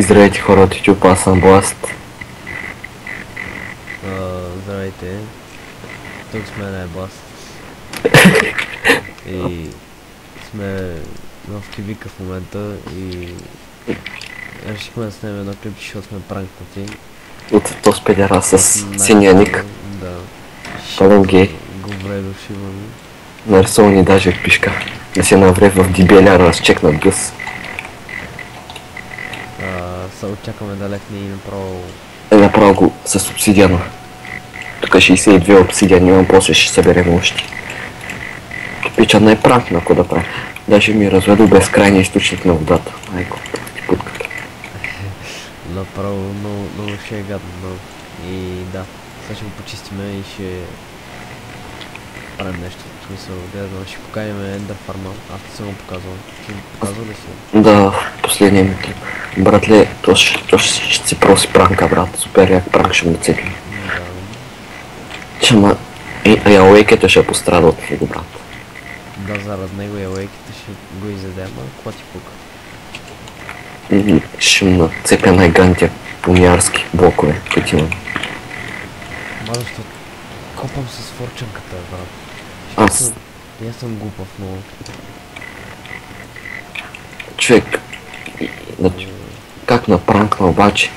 Здравейте хора от YouTube, аз съм Blast. Здравейте, тук сме на Blast. И сме в кибика в момента и решихме да снимем едно клипче, защото сме пранкнати. От този педера с синия ник. Да. Пълен гей. Добре дошли, мами. Нарисувани даже в пишка. Да се навре в дебеля разчекнат гъс. Се очакваме да летне и направо... Направо го с обсидиана. Тук 62 обсидиани имам, после ще съберем още. Пича не е пранк, ако да прави. Даже ми разведу безкрайния източник на водата. Майко, путката. Направо много ще е гадно, много. И да, сега ще го почистиме и ще правим нещо. В смисъл, ще покажем Ender Farm. Аз не съм го показвал. Ти го показвал ли си? Да, последния ми клип. Братле, то ще си проси пранка, брат. Супер як пранк ще му цепим. Да. Чама, Ауейкето ще пострада от него, брат. Да, зарад него и Ауейките ще го изядем, а какво ти пука? Ще му нацепя най-гантия помярски блокове, които имам. Защо копам с форчанката, брат. Аз... Я съм глупав много. Човек... Как напранкна обаче?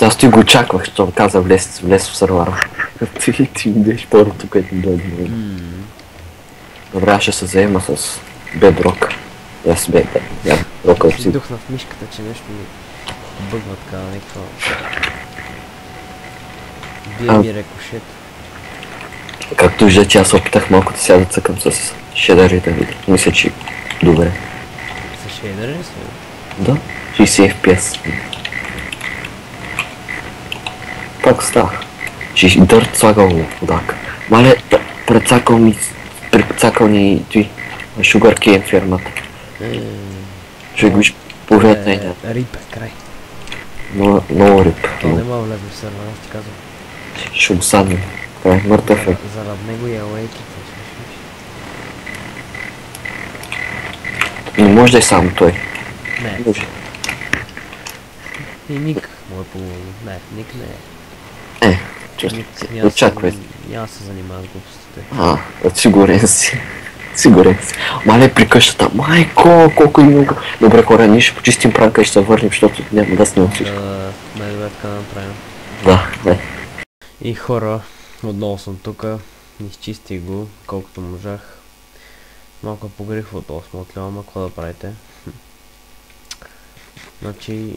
Аз ти го очаквах, защото каза влез в сървара. Ти ми деш първото, което ми дойде. Добре, аз ще се заема с Bedrock. Аз Bedrock Ще духна в мишката, че нещо ми бъгва така, някаква... Бие ми рекошет. Както виждате, аз опитах малко да сега да цъкам с шедърите. Мисля, че добре. С шейдъри ли си? Да, 60 FPS. Как става? Дърт слагал водак. Мале, прецакал ни той Sugar Cane фермата. Човек виж погледна. Рип е край. Много рип. То нема влезе в сервера, аз ти казвам. Ще го садим. Край, мъртъв е. Зарад него и Ауейките. Не може да е само той. Не. Може. И Ник му е по-лудо. Не, Ник не е. Очаквай. Няма се занимава с глупостите. Сигурен си. Сигурен си. Мале при къщата. Майко, колко и много. Добре хора, ние ще почистим пранка и ще се върнем, защото няма да снимам всичко. Най-добре така да направим. Да. И хора, отново съм тука. Изчистих го, колкото можах. Малко погрих от 8 от лева, ама какво да правите? Значи...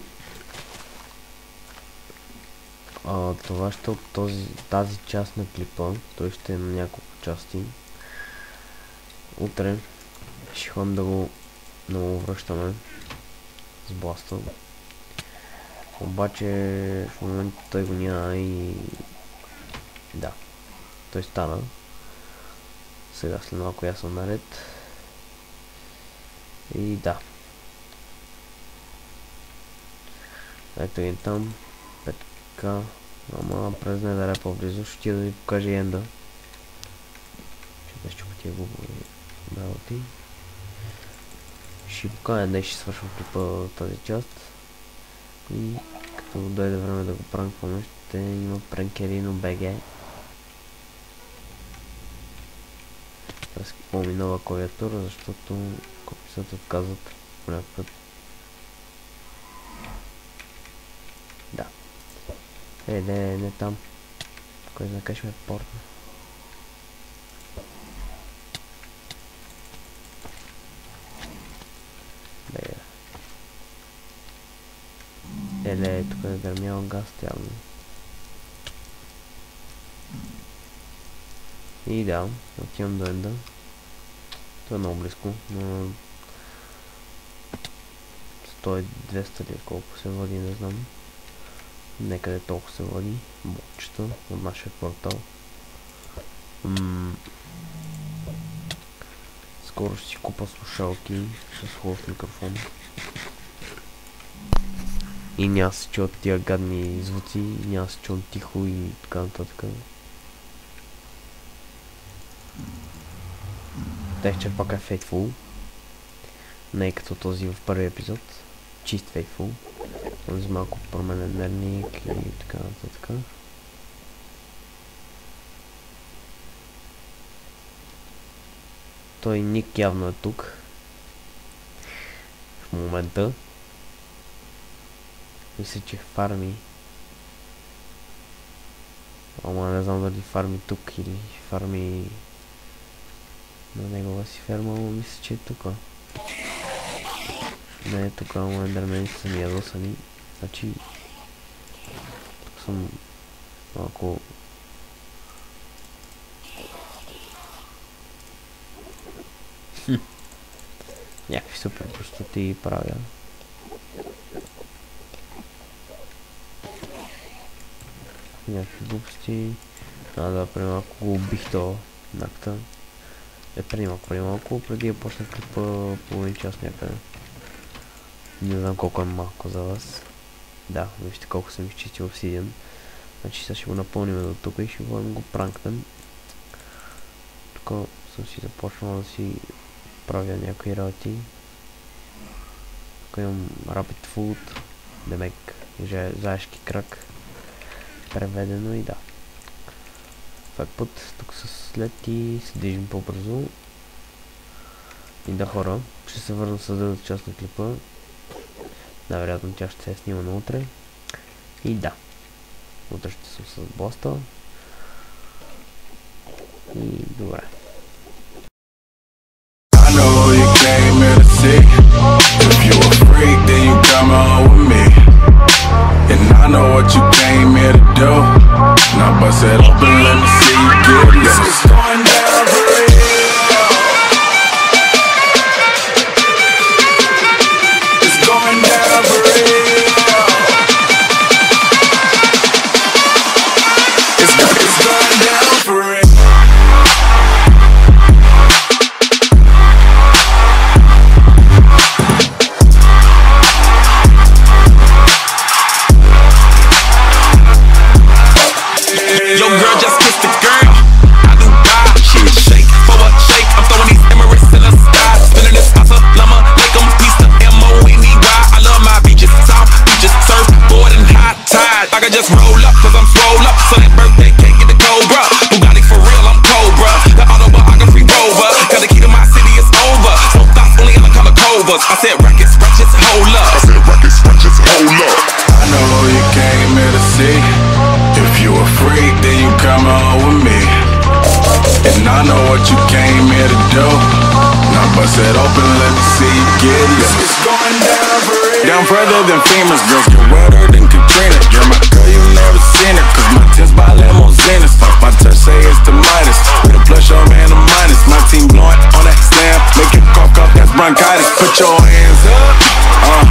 това ще от тази част на клипа. Той ще е на няколко части. Утре ще ходим да го връщаме с бласта. Обаче в момента той го няма и... Да, той стана. Сега след малко я съм наред. И да. Ето един там. Петка. Ама през не да е по-близо. Ще ти да ви покажа енда. Ще да щупа тия губови работи. Ще покажа днес ще свършвам клипа тази част. И като дойде време да го пранкваме, ще има пранкерино БГ. Аз купувам и нова клавиатура, защото кописата отказват понякога път. Да. Не там. Кой знае как ще ме портне. Тук е гърмял газ явно. И да, отивам до енда. Това е много близко, но 100-200 ли колко се води, не знам. Некъде толкова се води блокчета от нашия портал. Скоро ще си купа слушалки с хубав микрофон. И няма се чуват тия гадни звуци, няма се чуват тихо и така нататък. Тече пак е Faithful. Не е като този в първи епизод. Чист Faithful. Този малко променен дневник и така нататък. Той ник явно е тук. В момента. Мисля, че фарми. Ама не знам дали фарми тук или фарми на негова си ферма, но мисля, че е тук. Не е тук, ама ендермените са ми ядосани. Значи тук съм малко някакви супер простоти правя. Някакви глупости. Да, преди малко го убих то накта. Преди малко, преди да почна клипа половин час някъде. Не знам колко е малко за вас. Да, вижте колко съм изчистил обсидиан. Значи сега ще го напълним до тук и ще го пранкнем. Тук съм си започнал да си правя някои работи. Тук имам Rapid Food, демек, заешки крак. Преведено и да. Това е път, тук са след и се движим по-бързо. И да, хора, ще се върна с другата част на клипа. Най-вероятно тя ще се снима на утре. И да. Утре ще съм с Бласта. И добре. And I know what you came here to do. Now bust it open, let me see you get loose. It's going down for real. It's going down for real. It's going down for real. Yo, girl, just kiss the girl. I do God, shit, shake for a shake. I'm throwing these Emirates in the sky. Spinning this Assalamu alaikum, peace to M-O-N-E-Y. I love my beaches, south beaches, surfboard and high tide. I can just roll up, cause I'm swole up. So that birthday cake in the Cobra. Bugatti for real, I'm Cobra. The autobiography rover. Cause the key to my city is over. So thoughtfully in the color covers. I said rackets, ratchets, hold up. I said rackets, ratchets, hold up. I know who you came here to see. If you a freak, then you come on with me. And I know what you came here to do. Now bust it open, let me see you get loose. It's going down for real. Down further than famous girls, get wetter than Katrina. You're my girl, you never seen her. Cause my tits by limousines. Fuck my touch, say it's the Midas. With a plus or man a minus. My team blowing on that slam. Make it cough up, that's bronchitis. Put your hands up.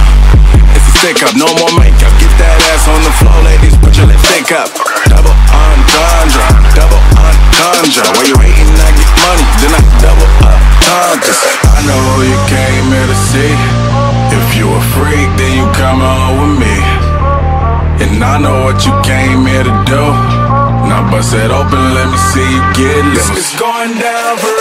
It's a stick up, no more makeup. Get that ass on the floor, ladies, put your lip thick up. Double entendre, double entendre. While you hating, I get money, then I double up entendres. I know who you came here to see. If you a freak, then you come on with me. And I know what you came here to do. Now bust it open, let me see you get loose. It's going down for